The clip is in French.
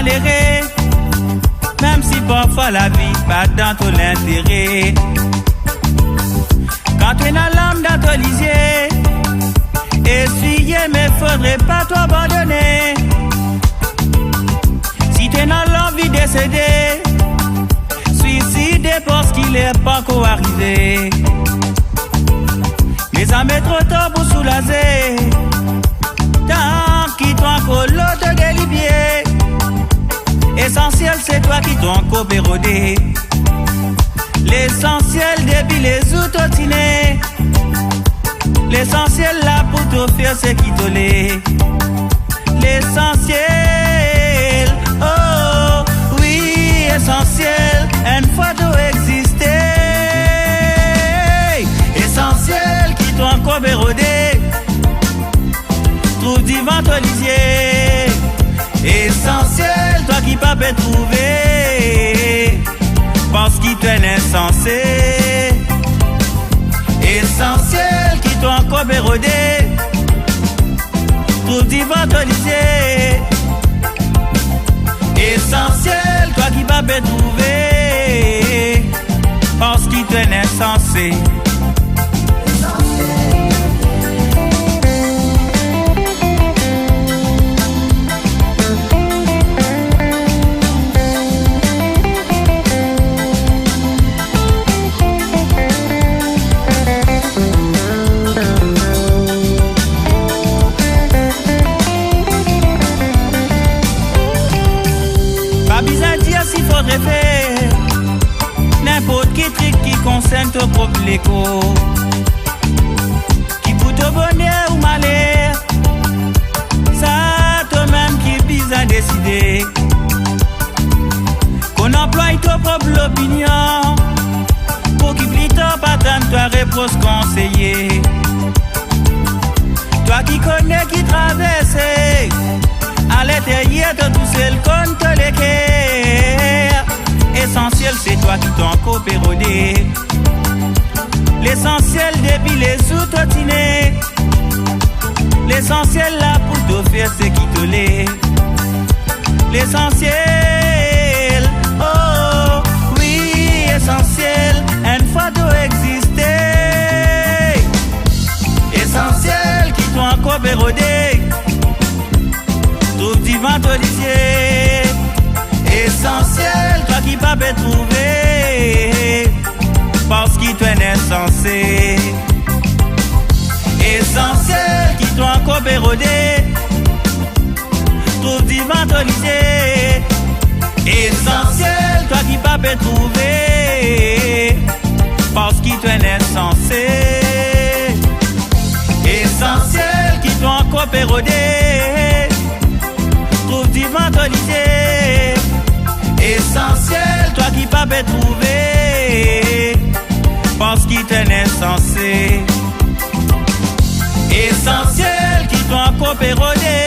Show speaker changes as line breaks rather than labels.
galérer, même si parfois la vie pas dans ton intérêt. Quand t'es dans l'âme dans ton lisier, essuyer mais faudrait pas t'abandonner. Si t'es dans l'envie de céder, suicider parce qu'il est pas encore arrivé. Mais ça met trop tard pour soulager. Tant qu'il t'en encore l'autre délibier. Essentiel c'est toi qui t'en encore pérodé. L'essentiel depuis les outotines. L'essentiel là pour te faire c'est qui te l'est. L'essentiel, oh oui, essentiel, une fois tu exister. Essentiel qui t'ont encore bérodé. Trouve divin ton lisier. Essentiel, toi qui pas peut trouver. Parce qu'il t'est insensé. Essentiel qui t'ont encore bérodé. Trouve divin ton lisier. Essentiel, toi qui pas peut trouver. Parce qu'il t'est insensé. S'il faudrait faire n'importe quel truc qui concerne ton propre écho, qui pour te bonheur ou malheur, ça toi-même qui vise à décider. Qu'on emploie ton propre opinion pour qu'il plie ton patin ta réponse conseillée. Toi qui connais, qui traverse à l'intérieur de tout seul compte les cœurs. Essentiel c'est toi qui t'en encore pérodé. L'essentiel depuis les outotines. L'essentiel là pour te faire ce qui te l'est. L'essentiel, oh oui, essentiel, une fois tu exister. Essentiel qui t'ont encore pérodé. Trouve divin ton lisier. Essentiel, toi qui pas peut trouver. Parce qu'il t'est insensé. Essentiel qui t'ont encore pérodé. Trouve divin ton lisier. Essentiel, toi qui pas peut trouver. Parce qu'il t'est insensé. Essentiel qui t'ont encore pérodé. Trouve divin ton lisier. Essentiel, toi qui pas peut trouver. Parce qu'il t'est insensé. Essentiel qui t'ont encore pérodé.